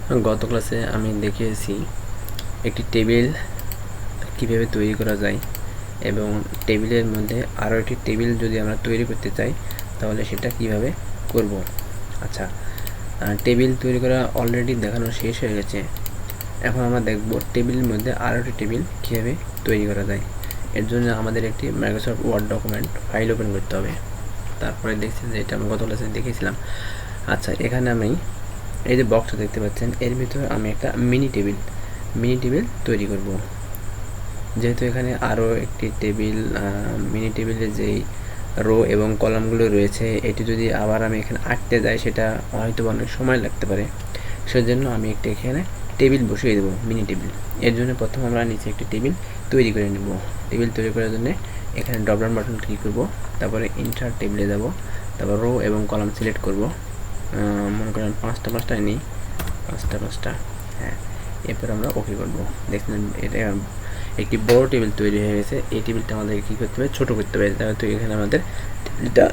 গত ক্লাসে আমি দেখিয়েছি একটি টেবিল কিভাবে তৈরি করা যায় এবং টেবিলের মধ্যে আরও একটি টেবিল যদি আমরা তৈরি করতে চাই তাহলে সেটা কিভাবে করব। আচ্ছা, টেবিল তৈরি করা অলরেডি দেখানো শেষ হয়ে গেছে। এখন আমরা দেখব টেবিলের মধ্যে আরও একটি টেবিল কীভাবে তৈরি করা যায়। এর জন্য আমাদের একটি Microsoft Word document file open করতে হবে। তারপরে দেখছেন যে এটা আমি গত ক্লাসে দেখিয়েছিলাম। আচ্ছা, এখানে আমি এই যে বক্সটা দেখতে পাচ্ছেন এর ভিতরে আমি একটা মিনি টেবিল তৈরি করব। যেহেতু এখানে আরও একটি টেবিল মিনি টেবিলের যেই রো এবং কলামগুলো রয়েছে এটি যদি আবার আমি এখানে আঁকতে যাই সেটা হয়তো অনেক সময় লাগতে পারে। সেজন্য আমি একটি এখানে টেবিল বসিয়ে দেবো, মিনি টেবিল। এর জন্য প্রথম আমরা নিচে একটি টেবিল তৈরি করে নেব। টেবিল তৈরি করার জন্য এখানে ড্রপ ডাউন বাটন ক্লিক করব, তারপরে ইনসার্ট টেবিলে যাব, তারপর রো এবং কলাম সিলেক্ট করব। মনে করেন পাঁচটা নিই, পাঁচটা। হ্যাঁ, এরপর আমরা ওকে করবো। দেখছেন এটা একটি বড় টেবিল তৈরি হয়ে গেছে। এই টেবিলটা আমাদেরকে কী করতে হবে, ছোটো করতে হবে, যেহেতু এখানে আমাদের টেবিলটা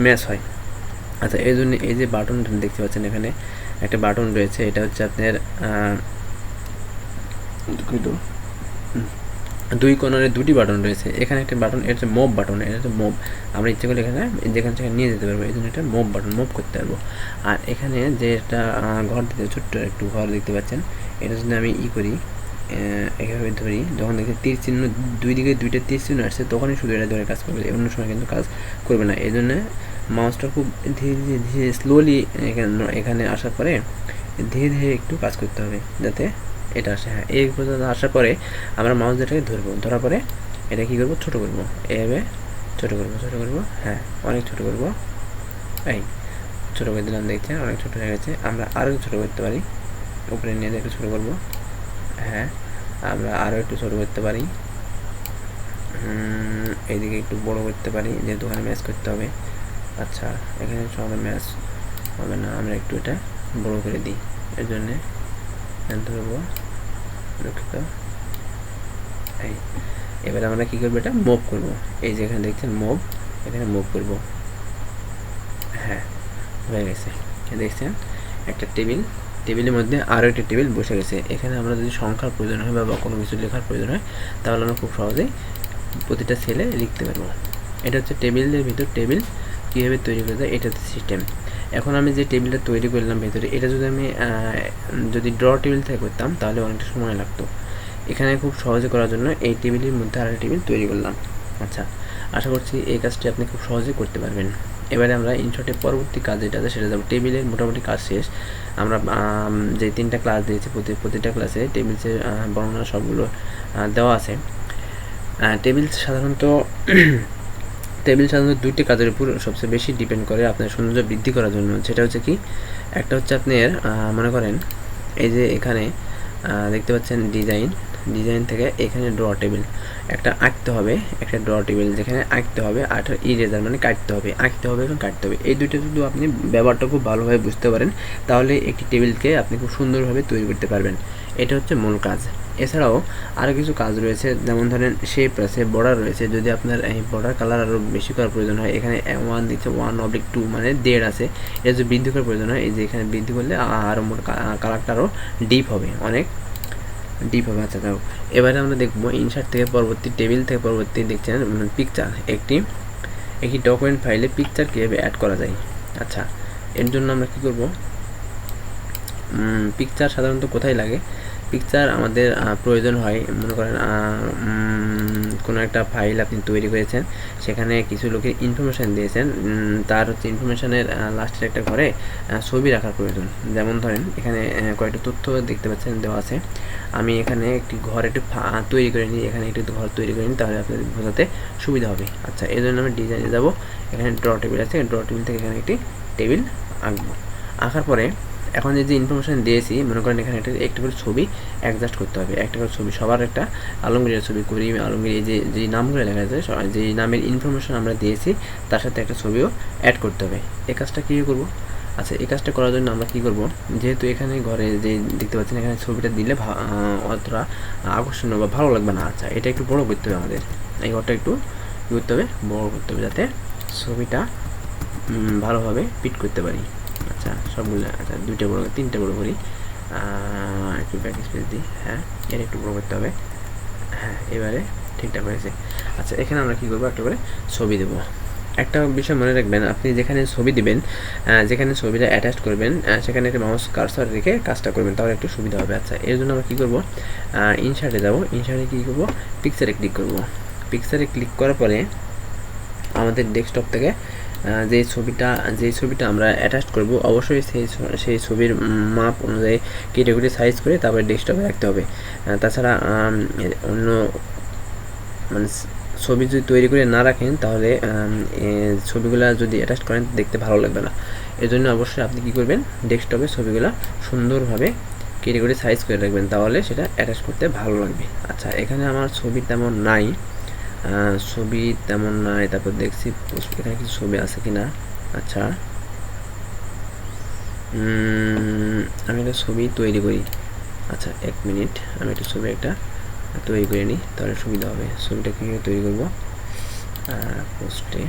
ম্যাচ হয়। আচ্ছা, এই জন্য এই যে বাটন দেখতে পাচ্ছেন এখানে একটা বাটন রয়েছে, এটা হচ্ছে আপনার দুই কর্নারে দুটি বাটন রয়েছে। এখানে একটা বাটন, এটা হচ্ছে মুভ বাটন, এটা হচ্ছে মুভ। আমরা ইচ্ছে করলে এখানে যেখানে সেখানে নিয়ে যেতে পারবো, এই জন্য এটা মুভ বাটন, মুভ করতে পারবো। আর এখানে যে একটা ঘর দিতে ছোট্ট একটু ঘর দেখতে পাচ্ছেন, এটা যদি আমি করি এভাবে ধরি, যখন দেখি তীর চিহ্ন দুই দিকে দুইটা তীর চিহ্ন আসছে তখনই শুধু এটা ধরে কাজ করবে, অন্য সময় কিন্তু কাজ করবে না। এই জন্য মাউসটা খুব ধীরে স্লোলি এখানে আসার পরে ধীরে একটু কাজ করতে হবে যাতে এটা আসে। হ্যাঁ, এই পর্যন্ত আসার পরে আমরা মাউস যেটাকে ধরবো, ধরার পরে এটা কী করবো, ছোটো করবো, এভাবে ছোটো করবো। হ্যাঁ, অনেক ছোটো করবো। এই ছোটো করে দিলাম, দেখছেন অনেক ছোটো হয়ে গেছে। আমরা আরও ছোটো করতে পারি, উপরে নিয়ে একটু ছোটো করবো। হ্যাঁ, আমরা আরও একটু ছোটো করতে পারি, এইদিকে একটু বড় করতে পারি, যেহেতু ওখানে ম্যাচ করতে হবে। আচ্ছা, এখানে সবাই ম্যাচ হবে না, আমরা একটু এটা বড় করে দিই। এর জন্যে ধরবো, দুঃখিত। এই এবার আমরা কী করবো, এটা মুভ করবো। এই যে এখানে দেখছেন মুভ, এখানে মুভ করবো। হ্যাঁ, হয়ে গেছে। দেখছেন একটা টেবিলের মধ্যে আরও একটা টেবিল বসে গেছে। এখানে আমরা যদি সংখ্যার প্রয়োজন হয় বা কোনো কিছু লেখার প্রয়োজন হয় তাহলে আমরা খুব সহজেই প্রতিটা সেলে লিখতে পারবো। এটা হচ্ছে টেবিলের ভিতর টেবিল কীভাবে তৈরি করে যায়, এটা হচ্ছে সিস্টেম। এখন আমি যে টেবিলটা তৈরি করলাম ভেতরে, এটা যদি আমি যদি ড্র টেবিল থেকে করতাম তাহলে অনেকটা সময় লাগতো। এখানে খুব সহজে করার জন্য এই টেবিলের মধ্যে আরেকটা টেবিল তৈরি করলাম। আচ্ছা, আশা করছি এই কাজটি আপনি খুব সহজে করতে পারবেন। এবারে আমরা ইনশর্টের পরবর্তী কাজ যেটা আছে সেটা যাবো। টেবিলের মোটামুটি কাজ শেষ। আমরা যে 3টা ক্লাস দিয়েছি, প্রতিটা ক্লাসে টেবিলসের বর্ণনা সবগুলো দেওয়া আছে। টেবিল সাধারণত দুইটি কাজের উপর সবচেয়ে বেশি ডিপেন্ড করে আপনার সৌন্দর্য বৃদ্ধি করার জন্য। সেটা হচ্ছে কি, একটা হচ্ছে আপনার মনে করেন এই যে এখানে দেখতে পাচ্ছেন ডিজাইন থেকে এখানে ড্র টেবিল একটা আঁকতে হবে, একটা ড্র টেবিল যেখানে আঁকতে হবে, আর ইরেজার মানে কাটতে হবে, আঁকতে হবে এবং কাটতে হবে। এই দুইটা যদি আপনি ব্যবহারটা খুব ভালোভাবে বুঝতে পারেন তাহলে একটি টেবিলকে আপনি খুব সুন্দরভাবে তৈরি করতে পারবেন। এটা হচ্ছে মূল কাজ। এছাড়াও আরও কিছু কাজ রয়েছে, যেমন ধরেন শেপ আছে, বর্ডার রয়েছে। যদি আপনার এই বর্ডার কালার আরও বেশি করার প্রয়োজন হয়, এখানে 1 দিচ্ছে 1/2 মানে 1.5 আছে, এটা যদি বৃদ্ধি করার প্রয়োজন হয় এই যে এখানে বৃদ্ধি করলে আরও মোট কালারটা আরও ডিপ হবে, অনেক ডিপ হবে। আচ্ছা, তাও এবারে আমরা দেখবো ইনসার্ট থেকে পরবর্তী টেবিল থেকে পরবর্তী দেখছেন পিকচার, একটি ডকুমেন্ট ফাইলে পিকচার কীভাবে অ্যাড করা যায়। আচ্ছা, এর জন্য আমরা কী করব, পিকচার সাধারণত কোথায় লাগে, পিকচার আমাদের প্রয়োজন হয় মনে করেন কোনো একটা ফাইল আপনি তৈরি করেছেন, সেখানে কিছু লোকের ইনফরমেশান দিয়েছেন, তার হচ্ছে ইনফরমেশানের লাস্টের একটা ঘরে ছবি রাখার প্রয়োজন। যেমন ধরেন এখানে কয়েকটা তথ্য দেখতে পাচ্ছেন দেওয়া আছে। আমি এখানে একটি ঘর একটু তৈরি করে নিই, এখানে একটি ঘর তৈরি করে নিই, তাহলে আপনাদের বোঝাতে সুবিধা হবে। আচ্ছা, এই জন্য আমি ডিজাইনে যাব, এখানে ড্র টেবিল আছে, ড্র টেবিল থেকে এখানে একটি টেবিল আঁকবো। আঁকার পরে এখন যে ইনফরমেশান দিয়েছি, মনে করেন এখানে একটা করে ছবি অ্যাডজাস্ট করতে হবে, একটা করে ছবি, সবার একটা আলমগীরের ছবি, করিম আলমগীর, যে নামগুলো লেখা আছে, যে নামের ইনফরমেশান আমরা দিয়েছি তার সাথে একটা ছবিও অ্যাড করতে হবে। এই কাজটা কী করব, আচ্ছা, এই কাজটা করার জন্য আমরা কী করব, যেহেতু এখানে ঘরে যে দেখতে পাচ্ছেন এখানে ছবিটা দিলে অতটা আকর্ষণীয় বা ভালো লাগবে না। আচ্ছা, এটা একটু বড় করতে হবে আমাদের, এই ঘরটা একটু কী করতে হবে, বড় করতে হবে, যাতে ছবিটা ভালোভাবে ফিট করতে পারি। আচ্ছা, আচ্ছা সবগুলো, আচ্ছা 2টা বড় 3টা বড় করি, একটু ব্যাক স্পেস দিই, হ্যাঁ এর একটু বড় করতে হবে, হ্যাঁ এবারে ঠিকঠাক হয়েছে। আচ্ছা এখানে আমরা কী করবো, একটা করে ছবি দেবো। একটা বিষয় মনে রাখবেন, আপনি যেখানে ছবি দিবেন, যেখানে ছবিটা অ্যাটাচ করবেন, সেখানে একটা মাউস কার্সর রেখে কাজটা করবেন, তাহলে একটু সুবিধা হবে। আচ্ছা এর জন্য আমরা কী করবো, ইনসার্টে যাবো, ইনসার্টে কী করবো, পিকচারে ক্লিক করবো। পিকচারে ক্লিক করার পরে আমাদের ডেস্কটপ থেকে যে ছবিটা আমরা অ্যাটাচ করব, অবশ্যই সেই ছবির মাপ অনুযায়ী কেটে সাইজ করে তারপরে ডেস্কটপে রাখতে হবে। তাছাড়া অন্য মানে ছবি যদি তৈরি করে না রাখেন, তাহলে ছবিগুলো যদি অ্যাটাচ করেন দেখতে ভালো লাগবে না। এর জন্য অবশ্যই আপনি কী করবেন, ডেস্কটপে ছবিগুলো সুন্দরভাবে কেটে সাইজ করে রাখবেন, তাহলে সেটা অ্যাটাচ করতে ভালো লাগবে। আচ্ছা এখানে আমার ছবি তেমন নাই, তারপর দেখছি এখানে কিছু ছবি আছে কি না। আচ্ছা আমি একটা ছবি তৈরি করি, আচ্ছা 1 মিনিট, আমি একটা ছবি তৈরি করে নিই, তাহলে সুবিধা হবে। ছবিটা কীভাবে তৈরি করব, পোস্টে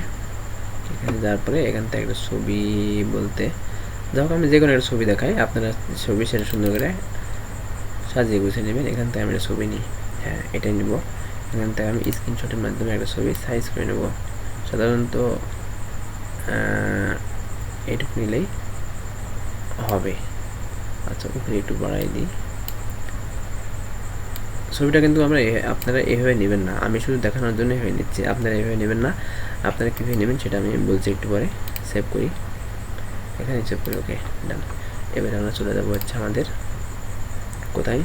এখানে যাওয়ার পরে এখান থেকে একটা ছবি বলতে যখন আমি যে কোনো একটা ছবি দেখাই, আপনারা ছবি সেটা সুন্দর করে সাজিয়ে গুছিয়ে নেবেন। এখান থেকে আমি একটা ছবি নিই, হ্যাঁ এটাই নেব। এখান থেকে আমি স্ক্রিনশটের মাধ্যমে একটা ছবি সাইজ করে নেব, সাধারণত এইটুকু নিলেই হবে। আচ্ছা উপরে একটু বাড়াই দিই। ছবিটা কিন্তু আপনারা এভাবে নেবেন না, আমি শুধু দেখানোর জন্য এভাবে নিচ্ছি, আপনারা এভাবে নেবেন না। আপনারা কীভাবে নেবেন সেটা আমি বলছি একটু পরে। সেভ করি, এখানে সেভ করি, ওকে ডান। এবারে আমরা চলে যাবো হচ্ছে আমাদের কোথায়,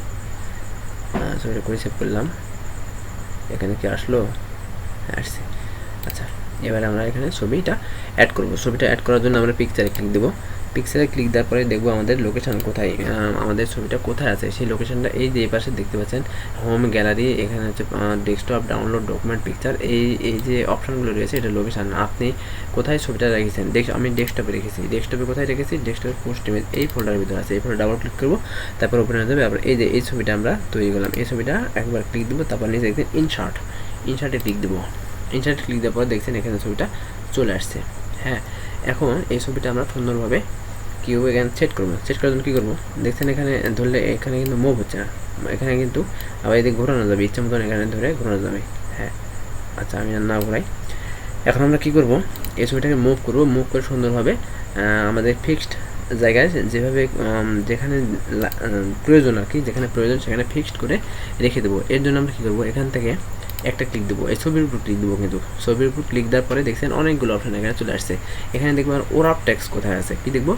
ছবিটা করে সেভ করলাম, এখানে কি আসলো, আসছে। আচ্ছা এবারে আমরা এখানে ছবিটা অ্যাড করব। ছবিটা অ্যাড করার জন্য আমরা পিকচারে ক্লিক দেবো। পিকচারে ক্লিক দেওয়ার পরে দেখবো আমাদের লোকেশান কোথায়, আমাদের ছবিটা কোথায় আছে সেই লোকেশানটা এই যে পাশে দেখতে পাচ্ছেন, হোম গ্যালারি, এখানে হচ্ছে ডেস্কটপ, ডাউনলোড, ডকুমেন্ট, পিকচার, এই যে অপশানগুলো রয়েছে এটা লোকেশান। আপনি কোথায় ছবিটা রেখেছেন, আমি ডেস্কটপে রেখেছি, ডেস্কটপে কোথায় রেখেছি, ডেস্কটপে পোস্ট ইমেজ এই ফোল্ডারের ভিতরে আছে। এই ফোল্ডার ডাবল ক্লিক করবো, তারপর ওপেন হয়ে যাবে। আবার এই যে এই ছবিটা আমরা তৈরি করলাম, এই ছবিটা একবার ক্লিক দেবো, তারপর নিচে দেখবেন ইনসার্টে ক্লিক দেবো। ইনসার্টে ক্লিক দেওয়ার পর দেখছেন এখানে ছবিটা চলে আসছে। হ্যাঁ এখন এই ছবিটা আমরা সুন্দরভাবে কিউব এখানে সেট করবো। সেট করার জন্য কী করবো, দেখছেন এখানে ধরলে এখানে কিন্তু মুভ হচ্ছে না, এখানে কিন্তু আবার এদিকে ঘোরানো যাবে, ইচ্ছা মতন এখানে ধরে ঘোরানো যাবে। হ্যাঁ আচ্ছা আমি না ঘোরাই। এখন আমরা কী করবো, এই ছবিটাকে মুভ করবো, মুভ করে সুন্দরভাবে আমাদের ফিক্সড জায়গায় যেভাবে যেখানে প্রয়োজন আর কি, যেখানে প্রয়োজন সেখানে ফিক্সড করে রেখে দেবো। এর জন্য আমরা কী করবো, এখান থেকে একটা ক্লিক দেবো, এই ছবির উপর ক্লিক দেবো। কিন্তু ছবির উপর ক্লিক দেওয়ার পরে দেখছেন অনেকগুলো অপশন এখানে চলে আসছে। এখানে দেখবেন ওরাপ ট্যাক্স কোথায় আছে, কি দেখবো,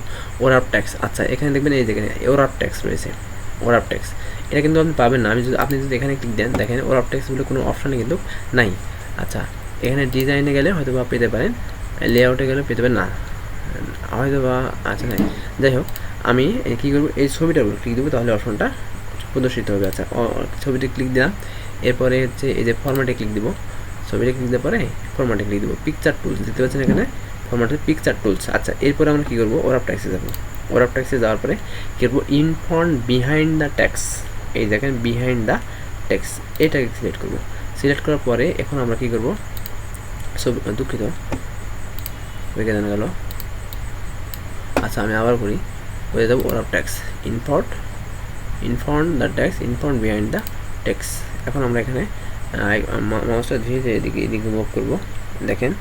ওরাপ ট্যাক্স। আচ্ছা এখানে দেখবেন এই যেখানে ওরাপ ট্যাক্স রয়েছে, ওরাপ ট্যাক্স এটা কিন্তু আপনি পাবেন না। আপনি যদি এখানে ক্লিক দেন, দেখেন ওরাপ ট্যাক্স বলে কোনো অপশানে কিন্তু নাই। আচ্ছা এখানে ডিজাইনে গেলে হয়তো বা পেতে পারেন, লেআউটে গেলে পেতে পারেন না হয়তো বা, আচ্ছা নাই, যাই হোক আমি কী করবো, এই ছবিটার উপর ক্লিক দেবো, তাহলে অপশনটা প্রদর্শিত হবে। আচ্ছা ছবিতে ক্লিক দিলাম, এরপরে হচ্ছে এই যে ফরম্যাটে ক্লিক দিব, ছবিটা ক্লিক দেওয়ার পরে ফরম্যাটে ক্লিক দেবো, পিকচার টুলস দেখতে পাচ্ছেন এখানে ফরম্যাটে পিকচার টুলস। আচ্ছা এরপরে আমরা কী করবো, ওরাপ ট্যাক্সে যাবো। ওরাপ ট্যাক্সে যাওয়ার পরে কী করবো, ইনফন্ট বিহাইন্ড দ্য ট্যাক্স, এই দেখেন বিহাইন্ড দ্য ট্যাক্স, এটাকে সিলেক্ট করবো। সিলেক্ট করার পরে এখন আমরা কী করবো, ছবি দুঃখিত হয়ে গেল। আচ্ছা আমি আবার করি, হয়ে যাবো ওরাপ tax, in front the tax, in front behind the tax. এখন আমরা এখানে মাউসটা ধীরে ধীরে এদিকে মুভ করবো। দেখেন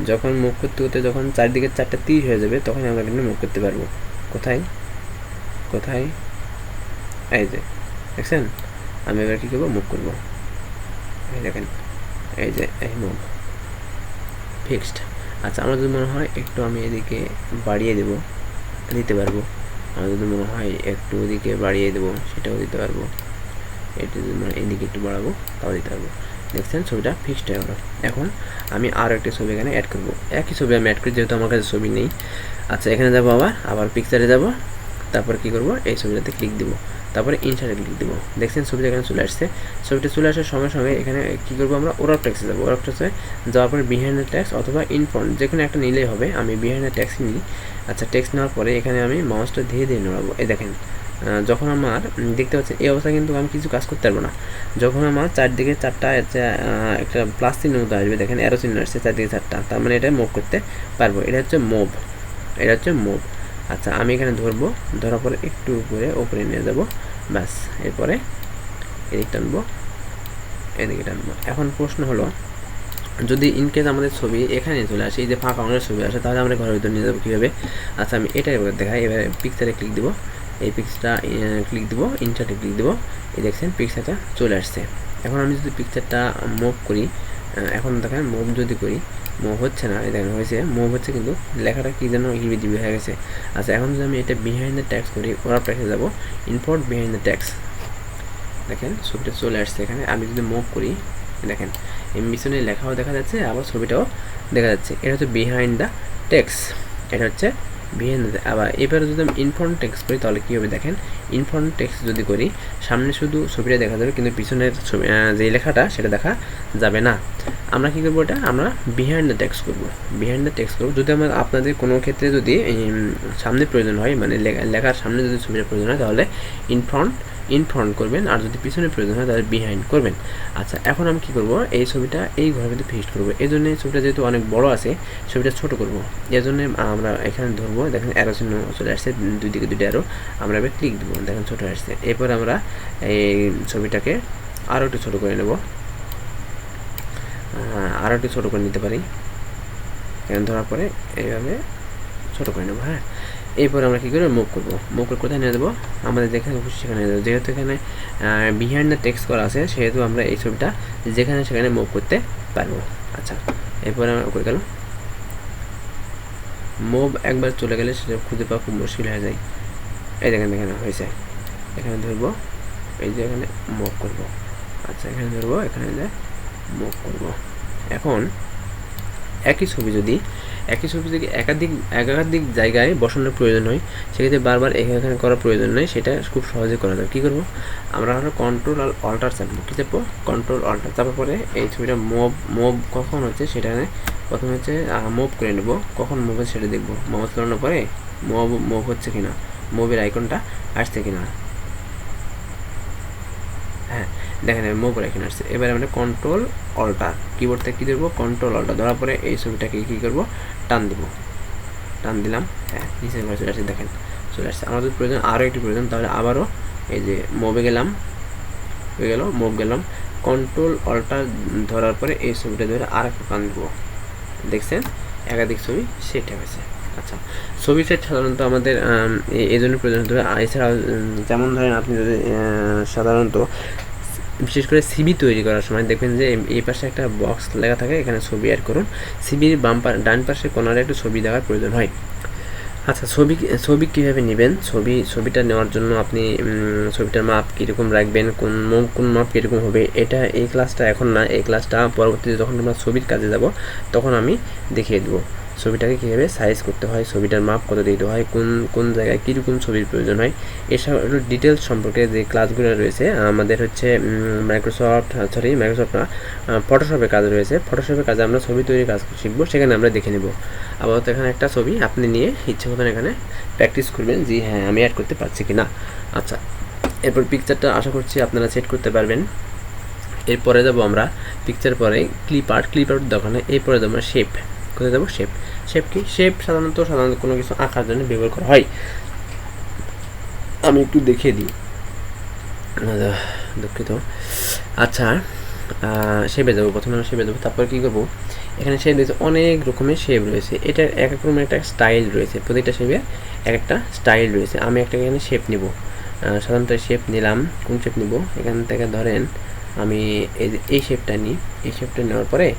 যখন মুভ করতে করতে যখন চারদিকে 4টা তীর হয়ে যাবে, তখন আমরা কিন্তু মুভ করতে পারবো। কোথায় এই যে দেখছেন, আমি এবার কী করবো, মুভ করবো, এই দেখেন এই যে এই মুভ ফিক্সড। আচ্ছা আমার যদি মনে হয় একটু আমি এদিকে বাড়িয়ে দিতে পারবো, আমার যদি মনে হয় একটু ওদিকে বাড়িয়ে দেবো সেটাও দিতে পারবো, এটা যদি মনে হয় এদিকে একটু বাড়াবো তাও দিতে পারবো। দেখছেন ছবিটা ফিক্সড হয়ে গেলো। এখন আমি আরও একটা ছবি এখানে অ্যাড করবো, একই ছবি আমি অ্যাড করি যেহেতু আমার কাছে ছবি নেই। আচ্ছা এখানে যাবো, আবার পিকচারে যাব, তারপর কী করবো, এই ছবিটাতে ক্লিক দেবো, তারপরে ইনসার্টে ক্লিক দেবো। দেখছেন ছবিটা এখানে চলে আসছে। ছবিটা চলে আসার সঙ্গে সঙ্গে এখানে কী করবো, আমরা ওরাপ ট্যাক্সে যাবো। ওরাপ ট্যাক্সে যাওয়ার পরে বিহাইন্ড দ্য ট্যাক্স অথবা ইনফন্ট যে কোনো একটা নিলেই হবে, আমি বিহাইন্ড দ্য ট্যাক্সই নিই। আচ্ছা ট্যাক্স নেওয়ার পরে এখানে আমি মাউসটা ধীরে ধীরে নড়াবো। এই দেখেন যখন আমার দেখতে পাচ্ছেন এই অবস্থায় কিন্তু আমি কিছু কাজ করতে পারবো না। যখন আমার চারদিকে 4টা একটা প্লাস চিহ্ন মতো আসবে, দেখেন অ্যারো চিহ্ন আসছে চারদিকে 4টা, তার মানে এটা মুভ করতে পারবো। এটা হচ্ছে মুভ। আচ্ছা আমি এখানে ধরবো, ধরার পরে একটু উপরে নিয়ে যাব, ব্যাস। এরপরে এদিকে টানবো, এদিকে টানবো। এখন প্রশ্ন হলো, যদি ইনকেস আমাদের ছবি এখানে চলে আসে, এই যে ফাঁকা অংশের ছবি আসে, তাহলে আমরা ঘরের ভিতরে নিয়ে যাবো কীভাবে? আচ্ছা আমি এটাই দেখাই। এবারে পিকচারে ক্লিক দিব, এই পিকচারটা ক্লিক দিব, ইনসার্টে ক্লিক দিব, এই দেখছেন পিকচারটা চলে আসছে। এখন আমি যদি পিকচারটা মুভ করি, এখন দেখেন মুভ যদি করি, মুভ হচ্ছে না, এই দেখেন হয়েছে, মুভ হচ্ছে কিন্তু লেখাটা কী যেন হিবিজিবি হয়ে গেছে। আচ্ছা এখন যদি আমি এটা বিহাইন্ড দ্য টেক্সট করি, ওরা টেক্সে যাবো, ইম্পোর্ট বিহাইন্ড দ্য টেক্সট, দেখেন ছবিটা চলে আসছে এখানে। আমি যদি মুভ করি, দেখেন এমবিসনে লেখাও দেখা যাচ্ছে, আবার ছবিটাও দেখা যাচ্ছে। এটা হচ্ছে বিহাইন্ড দ্য টেক্সট, এটা হচ্ছে বিহাইন্ড দ্য। আবার এবারে যদি আমি ইনফ্রন্ট টেক্সট করি, তাহলে কী হবে দেখেন, ইনফ্রন্ট টেক্সট যদি করি, সামনে শুধু ছবিটা দেখা যাবে, কিন্তু পিছনের ছবি যে লেখাটা সেটা দেখা যাবে না। আমরা কী করবো, এটা আমরা বিহাইন্ড দ্য টেক্সট করবো, বিহাইন্ড দ্য টেক্সট করবো। যদি আমার আপনাদের কোনো ক্ষেত্রে যদি সামনে প্রয়োজন হয়, মানে লেখার সামনে যদি ছবিটা প্রয়োজন হয়, তাহলে ইনফ্রন্ট করবেন, আর যদি পিছনে প্রয়োজন হয় তাহলে বিহাইন্ড করবেন। আচ্ছা এখন আমি কী করবো, এই ছবিটা এই ঘরের মধ্যে ফিক্সড করবো। এই জন্য ছবিটা যেহেতু অনেক বড় আছে, ছবিটা ছোট করবো। এর জন্য আমরা এখানে ধরবো, দেখেন অ্যারো চিহ্ন চলে আসছে, দুই দিকে দুইটা অ্যারো, আমরা এবার ক্লিক দেবো, দেখেন ছোটো আসছে। এরপর আমরা এই ছবিটাকে আরও একটু ছোটো করে নেব, আরও একটু ছোটো করে নিতে পারি, এখানে ধরার পরে এইভাবে ছোটো করে নেবো। হ্যাঁ, এরপর আমরা কী করে মুভ করবো, মুভ করে কোথায় নিয়ে দেবো, আমাদের যেখানে খুশি সেখানে নিয়ে দেবো। যেহেতু এখানে বিহাইন্ড দ্য টেক্সট করা আছে, সেহেতু আমরা এই ছবিটা যেখানে সেখানে মুভ করতে পারবো। আচ্ছা এরপরে আমরা করে গেল মুভ, একবার চলে গেলে সেটা খুঁজে পাওয়া খুব মুশকিল হয়ে যায়। এই দেখেন এখানে হয়েছে, এখানে ধরবো, এই যে এখানে মুভ করবো। আচ্ছা এখানে ধরবো, এখানে যে মুভ করবো। এখন একই ছবি যদি একাধিক জায়গায় বসানোর প্রয়োজন হয়, সেক্ষেত্রে বারবার এখানে করার প্রয়োজন নেই, সেটা খুব সহজে করা যায়। কী করবো, আমরা হলো কন্ট্রোল আর অল্টার চাপবো। কী চাপবো, কন্ট্রোল অল্টার চাপার পরে এই ছবিটা মুভ কখন হচ্ছে সেটা প্রথমে হচ্ছে মুভ করে নেবো, কখন মুভ হচ্ছে সেটা দেখবো। মাউস চালানোর পরে মুভ হচ্ছে কিনা, মুভের আইকনটা আসছে কিনা, হ্যাঁ দেখেন মুভ আইকন আসছে। এবারে আমরা কন্ট্রোল অল্টার, কিবোর্ড থেকে কী দেবো, কন্ট্রোল অল্টার ধরার পরে এই ছবিটাকে কী করবো, টান দিব, টান দিলাম, হ্যাঁ নিচে চলে আসছে, দেখেন চলে আসছে। আমাদের প্রয়োজন আরও একটি প্রয়োজন, তাহলে আবারও এই যে মুভে গেলাম, হয়ে গেল মুভ গেলাম, কন্ট্রোল অল্টার ধরার পরে এই ছবিটা ধরে আর একটু টান দেবো, দেখছেন একাধিক ছবি সেট হয়েছে। আচ্ছা ছবি সেট সাধারণত আমাদের এই জন্য প্রয়োজন হতে হবে। এছাড়াও যেমন ধরেন আপনি যদি সাধারণত বিশেষ করে সিবি তৈরি করার সময় দেখবেন যে এই পাশে একটা বক্স লেখা থাকে, এখানে ছবি অ্যাড করুন, সিবির ডান পাশে কোনারে একটু ছবি দেওয়ার প্রয়োজন হয়। আচ্ছা ছবি কীভাবে নেবেন, ছবিটা নেওয়ার জন্য আপনি ছবিটার মাপ কীরকম রাখবেন, কোন মাপ কীরকম হবে, এটা এই ক্লাসটা এখন না, এই ক্লাসটা পরবর্তীতে যখন আমরা ছবির কাজে যাব তখন আমি দেখিয়ে দেবো ছবিটাকে কীভাবে সাইজ করতে হয়, ছবিটার মাপ কত দিতে হয়, কোন জায়গায় কীরকম ছবির প্রয়োজন হয়, এসব ডিটেলস সম্পর্কে যে ক্লাসগুলো রয়েছে আমাদের হচ্ছে মাইক্রোসফট না, ফটোশপের কাজ রয়েছে। ফটোশপের কাজে আমরা ছবি তৈরির কাজ শিখবো, সেখানে আমরা দেখে নেব। আপাতত এখানে একটা ছবি আপনি নিয়ে ইচ্ছে মতন এখানে প্র্যাকটিস করবেন যে হ্যাঁ আমি অ্যাড করতে পারছি কি না। আচ্ছা এরপর পিকচারটা আশা করছি আপনারা সেট করতে পারবেন। এরপরে যাবো আমরা পিকচার পরে ক্লিপ আর্ট দরকার নেই। এরপরে যাবো আমরা শেপ, কোথায় যাবো, শেপ কি, শেপ সাধারণত কোনো কিছু আঁকার জন্য ব্যবহার করা হয়। আমি একটু দেখিয়ে দিই, দুঃখিত। আচ্ছা শেপে যাবো, প্রথমে আমরা শেপে যাবো, তারপর কী করবো, এখানে শেপ রয়েছে, অনেক রকমের শেপ রয়েছে, এটার এক এক রকমের একটা স্টাইল রয়েছে, প্রতিটা শেপে এক একটা স্টাইল রয়েছে। আমি একটা এখানে শেপ নিব, সাধারণত শেপ নিলাম, কোন শেপ নিব, এখান থেকে ধরেন আমি এই শেপটা নিই। এই শেপটা নেওয়ার পরে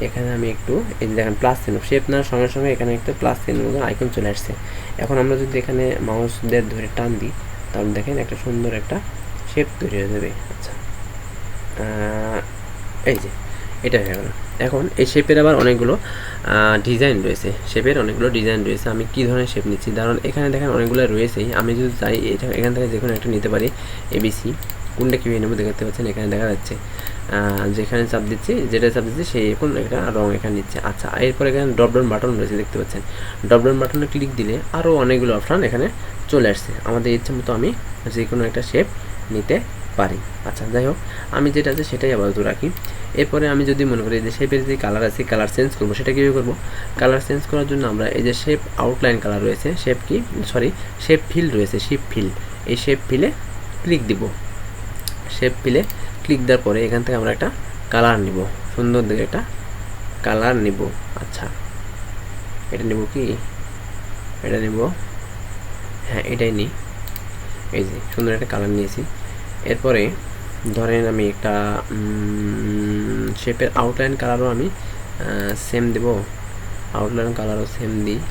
এখানে আমি একটু এই যে দেখেন প্লাস চিহ্ন, শেপ নেওয়ার সঙ্গে সঙ্গে এখানে একটা প্লাস চিহ্ন আইকন চলে আসছে। এখন আমরা যদি এখানে মাউস দিয়ে ধরে টান দিই, তাহলে দেখেন একটা সুন্দর একটা শেপ তৈরি হয়ে যাবে। আচ্ছা এই যে এটা হয়ে গেল। এখন এই শেপের আবার অনেকগুলো ডিজাইন রয়েছে, আমি কী ধরনের শেপ নিচ্ছি, কারণ এখানে দেখেন অনেকগুলো রয়েছেই। আমি যদি চাই এখান থেকে যে কোনো একটা নিতে পারি, এবিসি, কোনটা কীভাবে নেবো দেখতে পাচ্ছেন, এখানে দেখা যাচ্ছে যেখানে চাপ দিচ্ছি, সেই কোন একটা রং এখানে নিচ্ছে। আচ্ছা এরপর এখানে ড্রপডাউন বাটন রয়েছে, দেখতে পাচ্ছেন, ড্রপডাউন বাটনে ক্লিক দিলে আরও অনেকগুলো অপশান এখানে চলে আসছে। আমাদের ইচ্ছে মতো আমি যে কোনো একটা শেপ নিতে পারি। আচ্ছা যাই হোক, আমি যেটা আছে সেটাই আপাতত রাখি। এরপরে আমি যদি মনে করি যে শেপের যে কালার আছে কালার চেঞ্জ করবো, সেটা কীভাবে করবো? কালার চেঞ্জ করার জন্য আমরা এই যে শেপ আউটলাইন কালার রয়েছে, শেপ ফিল রয়েছে, এই শেপ ফিলে ক্লিক দিব। শেপ ফিলে ক্লিক দেওয়ার পরে এখান থেকে আমরা একটা কালার নিব, সুন্দর দেখে একটা কালার নিব। আচ্ছা এটা নিব কি? এটা নিব, হ্যাঁ এটাই নিই। এই যে সুন্দর একটা কালার নিয়েছি। এরপরে ধরেন আমি একটা শেপের আউটলাইন কালারও আমি সেম দেব, আউটলাইন কালারও সেম দিই।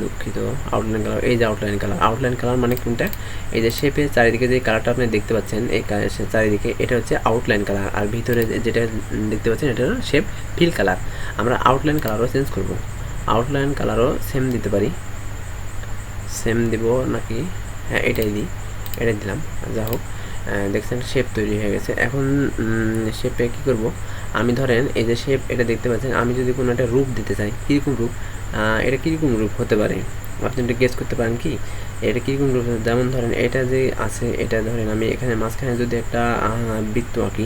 দুঃখিত, আউটলাইন কালার, এই যে আউটলাইন কালার মানে কোনটা? এই যে শেপের চারিদিকে যে কালারটা আপনি দেখতে পাচ্ছেন, এই চারিদিকে এটা হচ্ছে আউটলাইন কালার, আর ভিতরে যেটা দেখতে পাচ্ছেন এটা হলো শেপ ফিল কালার। আমরা আউটলাইন কালারও চেঞ্জ করব, আউটলাইন কালারও সেম দিতে পারি। সেম দিব নাকি? হ্যাঁ এটাই দিই, এটাই দিলাম। যা হোক, দেখছেন শেপ তৈরি হয়ে গেছে। এখন শেপে কী করব? আমি ধরেন এই যে শেপ এটা দেখতে পাচ্ছেন, আমি যদি কোনো একটা রূপ দিতে চাই, কীরকম রূপ? এটা কীরকম রূপ হতে পারে আপনি এটা গেস করতে পারেন কি? এটা কীরকম রূপ? যেমন ধরেন এটা যে আছে, এটা ধরেন আমি এখানে মাঝখানে যদি একটা বৃত্ত আঁকি,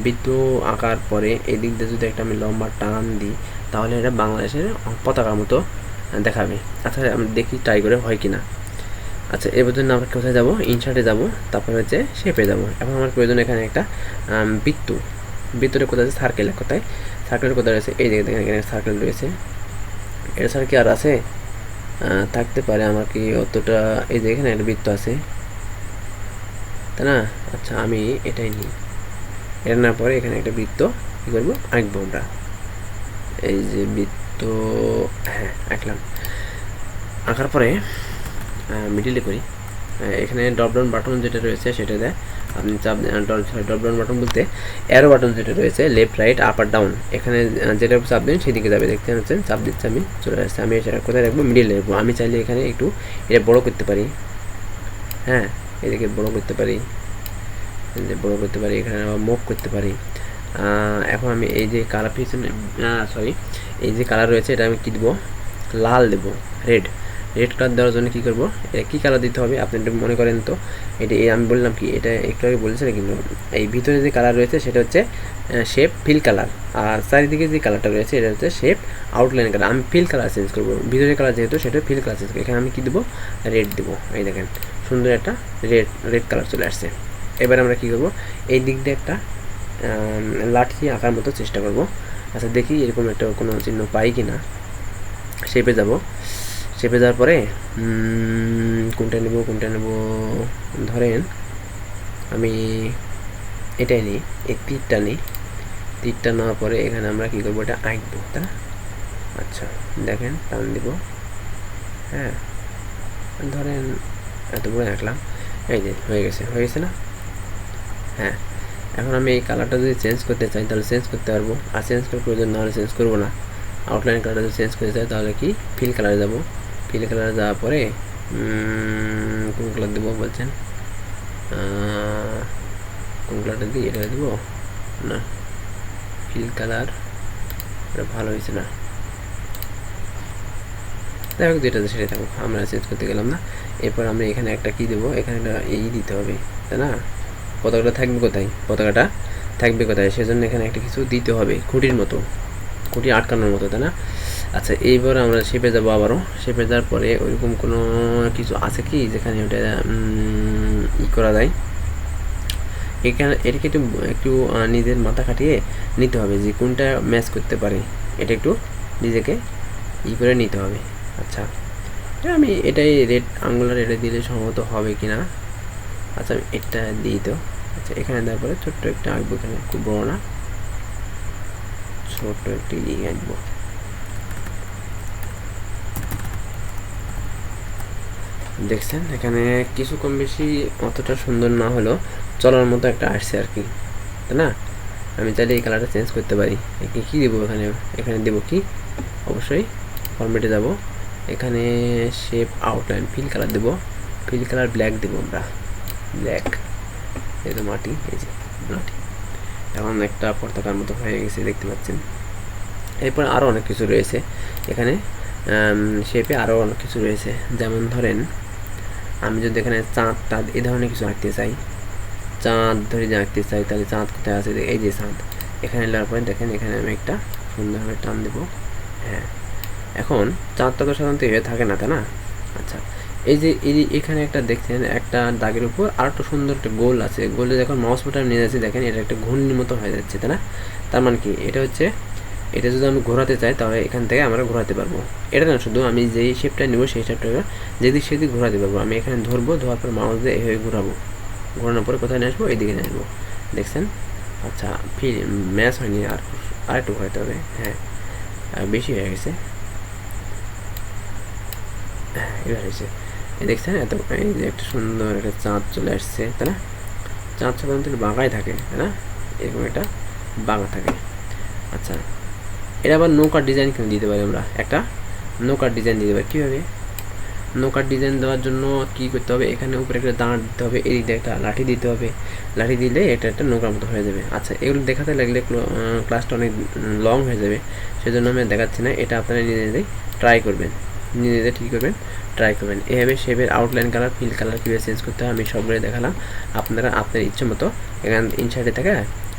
বৃত্ত আঁকার পরে এই দিক দিয়ে যদি একটা আমি লম্বা টান দিই, তাহলে এটা বাংলাদেশের পতাকার মতো দেখাবে। আচ্ছা আমি দেখি ট্রাই করে হয় কি না। আচ্ছা এবার জন্য আমরা কোথায় যাব? ইনসার্টে যাব, তারপরে হচ্ছে শেপে যাব। এখন আমার প্রয়োজন এখানে একটা বৃত্তটা কোথায় আছে? সার্কেলের কোথায়? সার্কেলের কোথায় রয়েছে? এই জায়গায় দেখেন, এখানে সার্কেল রয়েছে। এটা ছাড়া কি আর আছে? থাকতে পারে আমার কি অতটা? এই যে এখানে একটা বৃত্ত আছে, তাই না? আচ্ছা আমি এটাই নিই। এটা নেওয়ার পরে এখানে একটা বৃত্ত কী করবো? আঁকবো আমরা। এই যে বৃত্ত, হ্যাঁ আঁকলাম। আঁকার পরে মিডিলে করি, এখানে ড্রপ ডাউন বাটন যেটা রয়েছে সেটা দেয় আপনি চাপ, ড্রপ ডাউন বাটন বলতে অ্যারো বাটন যেটা রয়েছে লেফট রাইট আপ আর ডাউন, এখানে যেটা চাপ দেন সেদিকে যাবে। দেখতে পাচ্ছেন চাপ দিচ্ছে, আমি চলে আসছে। আমি এটা কোথায় রাখবো? মিডিলে রাখবো। আমি চাইলে এখানে একটু এটা বড় করতে পারি, হ্যাঁ এদিকে বড় করতে পারি, বড় করতে পারি, এখানে মুভ করতে পারি। এখন আমি এই যে কালার পিছনে এই যে কালার রয়েছে এটা আমি কী দেবো? লাল দেবো, রেড কালার দেওয়ার জন্য কী করবো? কী কালার দিতে হবে আপনি একটু মনে করেন তো। এটা আমি বললাম কি, এটা একটু আগে বলেছে না, কিন্তু এই ভিতরে যে কালার রয়েছে সেটা হচ্ছে শেপ ফিল কালার, আর চারিদিকে যে কালারটা রয়েছে এটা হচ্ছে শেপ আউটলাইন কালার। আমি ফিল কালার চেঞ্জ করবো, ভিতরের কালার যেহেতু সেটা ফিল কালার চেঞ্জ করবো। এখানে আমি কী দেবো? রেড দেবো। এই দেখেন সুন্দর একটা রেড কালার চলে আসছে। এবার আমরা কী করবো? এই দিক দিয়ে একটা লাঠি আঁকার মতো চেষ্টা করব। আচ্ছা দেখি এরকম একটা কোনো চিহ্ন পাই কি না। শেপে যাব, শেপে যাওয়ার পরে কোনটা নেব? ধরেন আমি এটাই নিই, এই তীরটা নিই। তীরটা নেওয়ার পরে এখানে আমরা কী করবো? এটা আঁকবো, তাই না? আচ্ছা দেখেন টান দিব, হ্যাঁ ধরেন এত বড় আঁকলাম। এই যে হয়ে গেছে না? হ্যাঁ এখন আমি এই কালারটা যদি চেঞ্জ করতে চাই তাহলে চেঞ্জ করতে পারবো, আর চেঞ্জ করার প্রয়োজন না হলে চেঞ্জ করবো না। আউটলাইন কালারটা যদি চেঞ্জ করতে চাই তাহলে কি ফিল কালারে যাব। ফিল কালারে যাওয়ার পরে কোন কালার দেবো বলছেন? কোন কালারটা দিই? এটা দেবো না, ফিল কালার এটা ভালো হয়েছে না। যাই হোক যেটা সেটাই থাকুক, আমরা চেঞ্জ করতে গেলাম না। এরপর আমরা এখানে একটা কী দেবো? এখানে একটা এই দিতে হবে, তাই না? পতাকাটা থাকবে কোথায়? সেজন্য এখানে একটা কিছু দিতে হবে, খুঁটি আটকানোর মতো, তাই না? আচ্ছা এইবার আমরা শেপে যাবো আবারও। শেপে যাওয়ার পরে ওইরকম কোনো কিছু আছে কি যেখানে ওটা করা যায়? এখানে এটাকে একটু নিজের মাথা খাটিয়ে নিতে হবে যে কোনটা ম্যাচ করতে পারে, এটা একটু নিজেকে করে নিতে হবে। আচ্ছা আমি এটাই রেড আঙ্গুলার এটা দিলে সম্ভবত হবে কি না। আচ্ছা আমি এটা দিই তো। আচ্ছা এখানে দেওয়ার পরে ছোট্ট একটা আঁকবো, এখানে খুব বড় না, ছোট্ট একটি আঁকবো। দেখছেন এখানে কিছু কম বেশি অতটা সুন্দর না হলেও চলার মতো একটা আসছে আর কি, তাই না? আমি চাইলে এই কালারটা চেঞ্জ করতে পারি। কী দেবো এখানে দেবো কি? অবশ্যই ফরম্যাটে যাব, এখানে শেপ আউটলাইন ফিল কালার দেবো, ফিল কালার ব্ল্যাক দেবো আমরা, ব্ল্যাক। এই তো মাটি, এই যে মাটি এখন একটা পতাকার মতো হয়ে গেছে দেখতে পাচ্ছেন। এরপর আরও অনেক কিছু রয়েছে এখানে, শেপে আরও অনেক কিছু রয়েছে। যেমন ধরেন আমি যদি এখানে চাঁদ এই ধরনের কিছু আঁকতে চাই, চাঁদ ধরে আঁকতে চাই, তাহলে চাঁদ কোথায় আছে, এই যে চাঁদ। এখানে নেওয়ার পরে দেখেন এখানে আমি একটা সুন্দরভাবে টান দেবো। হ্যাঁ, এখন চাঁদটা তো সাধারণত এভাবে থাকে না, তাই না? আচ্ছা, এই যে এখানে একটা দেখছেন একটা দাগের উপর আর একটা সুন্দর একটা গোল আছে, গোলে যখন মাউস বাটন নিয়ে যাচ্ছি দেখেন এটা একটা ঘূর্ণির মতো হয়ে যাচ্ছে, তাই না? তার মানে কি, এটা হচ্ছে, এটা যদি আমি ঘোরাতে চাই তাহলে এখান থেকে আমরা ঘোরাতে পারবো। এটা না, শুধু আমি যেই শেপটা নেবো সেই শেপটা যেদিক সেদিক ঘোরাতে পারবো। আমি এখানে ধরবো, ধোয়ার পর মাউস দিয়ে এভাবে ঘোরাবো, ঘোরানোর পরে কোথায় নিয়ে আসবো, এইদিকে নিয়ে আসবো। দেখছেন? আচ্ছা, ম্যাচ হয়নি, আর একটু ঘোরাতে হবে। হ্যাঁ, বেশি হয়ে গেছে। হ্যাঁ, এবার হয়েছে। দেখছেন এত, এই যে একটা সুন্দর একটা চাঁদ চলে আসছে, তাই না? চাঁদ সাধারণত বাঁকাই থাকে, তাই না? এরকম একটা বাঁকা থাকে। আচ্ছা, এটা আবার নৌকার ডিজাইন কিন্তু দিতে পারি আমরা, একটা নৌকার ডিজাইন দিতে পারি। কীভাবে নৌকার ডিজাইন দেওয়ার জন্য কী করতে হবে, এখানে উপরে একটা দাঁড় দিতে হবে, এই দিকে একটা লাঠি দিতে হবে, লাঠি দিলে এটা একটা নৌকার মতো হয়ে যাবে। আচ্ছা, এগুলো দেখাতে লাগলে ক্লাসটা অনেক লং হয়ে যাবে, সেজন্য আমি দেখাচ্ছি না। এটা আপনারা নিজেদের ট্রাই করবেন, নিজেদের ঠিক করবেন, ট্রাই করবেন। এভাবে শেপের আউটলাইন কালার, ফিল কালার কীভাবে চেঞ্জ করতে হয় আমি সবগুলো দেখালাম। আপনারা আপনার ইচ্ছে মতো এখানে ইনসাইডে থাকা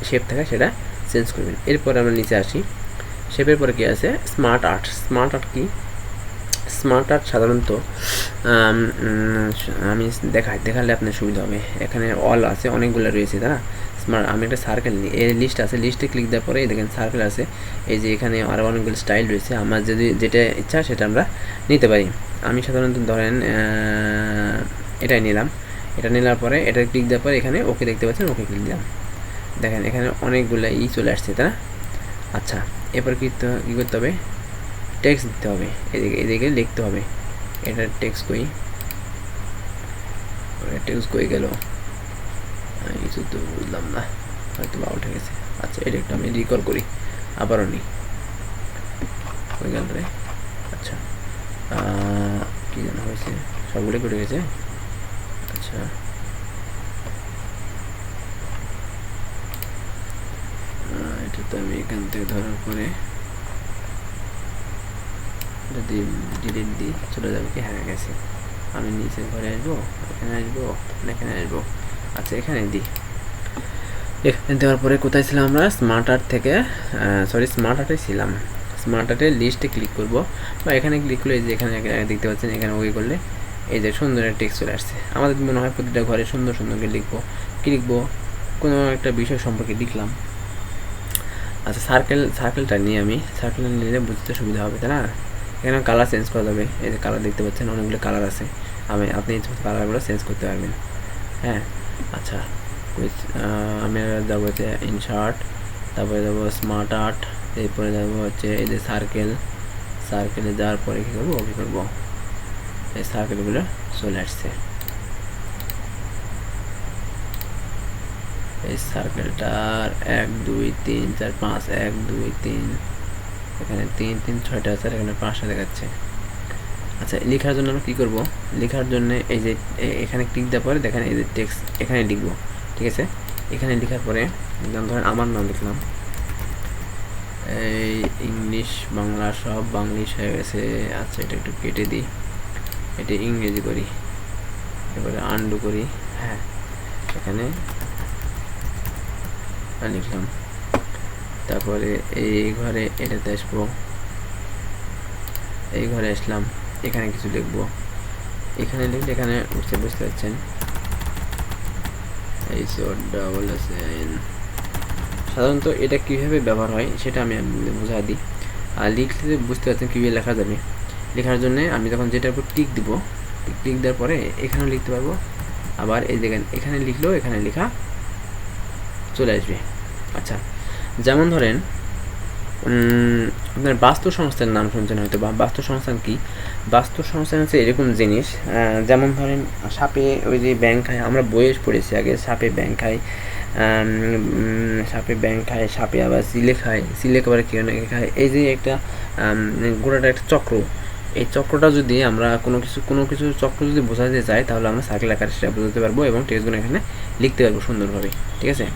শেপ থাকা সেটা চেঞ্জ করবেন। এরপর আমরা নিচে আসি। শেপের পরে কী আছে, স্মার্ট আর্ট। স্মার্ট আর্ট কি? স্মার্ট আর্ট সাধারণত আমি দেখালে আপনার সুবিধা হবে। এখানে অল আছে, অনেকগুলো রয়েছে, তারা স্মার্ট। আমি একটা সার্কেল নিই, এই লিস্ট আছে, লিস্টে ক্লিক দেওয়ার পরে দেখেন সার্কেল আছে। এই যে এখানে আরও অনেকগুলো স্টাইল রয়েছে, আমার যদি যেটা ইচ্ছা সেটা আমরা নিতে পারি। আমি সাধারণত ধরেন এটাই নিলাম। এটা নেওয়ার পরে এটা ক্লিক দেওয়ার পরে এখানে ওকে দেখতে পাচ্ছেন, ওকে ক্লিক দিলাম। দেখেন এখানে অনেকগুলো চলে আসছে, তাই না? আচ্ছা, এরপর কী করতে হবে, টেক্সট দিতে হবে, এদিকে লিখতে হবে। এটা টেক্সট কই গেল, কিছু তো বুঝলাম না, হয়তো বা উঠে গেছে। আচ্ছা, এটা একটু আমি রিকল করি, আবারও নিই, হয়ে গেল রে। আচ্ছা, কী যেন হয়েছে, সবগুলোই উঠে গেছে। আচ্ছা, এটা তো আমি এখান থেকে ধরার পরে যদি ডিলিট দিই চলে যাবে কি? হ্যাঁ, গেছে। আমি নিচের ঘরে আসবো, এখানে আসবো, এখানে আসবো। আচ্ছা, এখানে দিই। এখানে দেওয়ার পরে কোথায় ছিলাম আমরা? স্মার্ট আর্ট থেকে, স্মার্ট আর্টে ছিলাম। স্মার্ট আর্টের লিস্টে ক্লিক করব, বা এখানে ক্লিক করলে এই যে এখানে দেখতে পাচ্ছেন, এখানে ওকে করলে এই যে সুন্দর একটা টেক্সট চলে আসছে। আমাদের মনে হয় প্রতিটা ঘরে সুন্দর সুন্দর করে লিখবো, কী লিখবো, কোনো একটা বিষয় সম্পর্কে লিখলাম। আচ্ছা, সার্কেলটা নিয়ে আমি সার্কেলটা নিলে বুঝতে সুবিধা হবে, তাই না? এখানে কালার চেঞ্জ করা যাবে, এই যে কালার দেখতে পাচ্ছেন, অনেকগুলো কালার আছে, আপনি কালারগুলো চেঞ্জ করতে পারবেন। হ্যাঁ, আচ্ছা, আমি যাবো হচ্ছে ইনশার্ট, তারপরে যাবো স্মার্ট আর্ট, এরপরে যাবো হচ্ছে এই যে সার্কেলে যাওয়ার পরে কী করবো, ওকে করবো। এই সার্কেলগুলো চলে আসছে। এই সার্কেলটার 1 2 3 4 5, 1 2 3, এখানে 3 3 6টা আছে, এখানে 5টা দেখাচ্ছে। আচ্ছা, লেখার জন্য আমরা কী করবো, লেখার জন্য এই যে এখানে ক্লিক দেওয়ার পরে দেখেন এই যে টেক্সট এখানে লিখবো, ঠিক আছে? এখানে লেখার পরে ধরেন আমার নাম লিখলাম, এই ইংলিশ বাংলা সব বাংলিশ হয়ে গেছে। আচ্ছা, এটা একটু কেটে দিই, এটা ইংরেজি করি, এবারে আন্ডু করি। হ্যাঁ, এখানে লিখলাম, তারপরে এই ঘরে এটাতে আসবো, এই ঘরে আসলাম, এখানে কিছু লিখবো, এখানে লিখলে এখানে উঠছে, বুঝতে পারছেন? এই সাধারণত এটা কীভাবে ব্যবহার হয় সেটা আমি বোঝাই দিই। আর লিখলে বুঝতে পারছেন কীভাবে লেখা যাবে। লেখার জন্য আমি যখন যেটার উপর টিক দিব, টিক দেওয়ার পরে এখানেও লিখতে পারবো, আবার এই দেখেন এখানে লিখলেও এখানে লেখা চলে আসবে। আচ্ছা, যেমন ধরেন আপনার বাস্তু সংস্থার নাম শুনছেন হয়তো, বা বাস্তু সংস্থান কি? বাস্তু সংস্থান হচ্ছে এরকম জিনিস, যেমন ধরেন সাপে ওই যে ব্যাঙ খায়, আমরা বইয়ে পড়েছি আগে, সাপে ব্যাঙ খায়, সাপে আবার সিলে খায়, সিলে আবার কেউ খায়। এই যে একটা গোড়াটা একটা চক্র, এই চক্রটা যদি আমরা কোনো কিছু চক্র যদি বোঝাতে চাই তাহলে আমরা সার্কেল আকারে সেটা বোঝাতে পারবো এবং টেক্সটগুলো এখানে লিখতে পারবো সুন্দরভাবে, ঠিক আছে?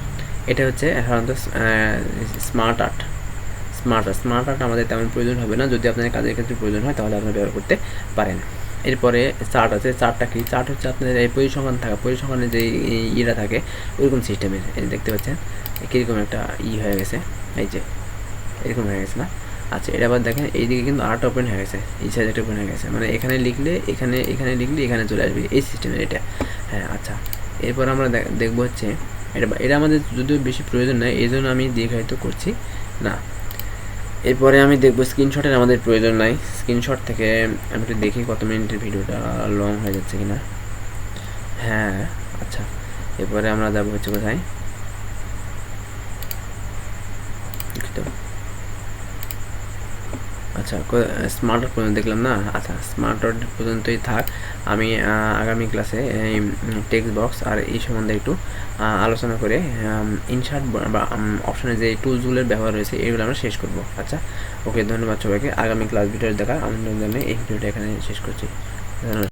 এটা হচ্ছে সাধারণত স্মার্ট আর্ট আমাদের তেমন প্রয়োজন হবে না, যদি আপনার কাজের ক্ষেত্রে প্রয়োজন হয় তাহলে আপনারা ব্যবহার করতে পারেন। এরপরে চার্ট আছে। চার্টটা কি? চার্ট হচ্ছে আপনাদের এই পরিসংখ্যান থাকা, পরিসংখ্যানে যে ইটা থাকে ওইরকম সিস্টেমের। এই দেখতে পাচ্ছেন কীরকম একটা হয়ে গেছে, এই যে এরকম হয়ে গেছে না? আচ্ছা, এটা আবার দেখেন এইদিকে কিন্তু আর্টটা ওপেন হয়ে গেছে, এই সাইড একটা ওপেন হয়ে গেছে, মানে এখানে লিখলে এখানে লিখলে এখানে চলে আসবে, এই সিস্টেমের এটা। হ্যাঁ, আচ্ছা, এরপর আমরা দেখবো হচ্ছে এটা আমাদের যদিও বেশি প্রয়োজন নেই, এই জন্য আমি দেখাইতো করছি না। এরপরে আমি দেখবো স্ক্রিনশটের আমাদের প্রয়োজন নাই। স্ক্রিনশট থেকে আমি একটু দেখি কত মিনিটের ভিডিওটা লং হয়ে যাচ্ছে কিনা। হ্যাঁ, আচ্ছা, এরপরে আমরা যাবো হচ্ছে কোথায়, আচ্ছা স্মার্ট ওয়ার্ড পর্যন্ত দেখলাম না। আচ্ছা, স্মার্ট ওয়ার্ড পর্যন্তই থাক। আমি আগামী ক্লাসে এই টেক্সট বক্স আর এই সম্বন্ধে একটু আলোচনা করে ইনসার্ট বা অপশনে যে টুলসগুলোর ব্যবহার রয়েছে এগুলো আমরা শেষ করব। আচ্ছা, ওকে, ধন্যবাদ সবাইকে। আগামী ক্লাস ভিডিও দেখার আমন্ত্রণ জানিয়ে এই ভিডিওটা এখানে শেষ করছি। ধন্যবাদ।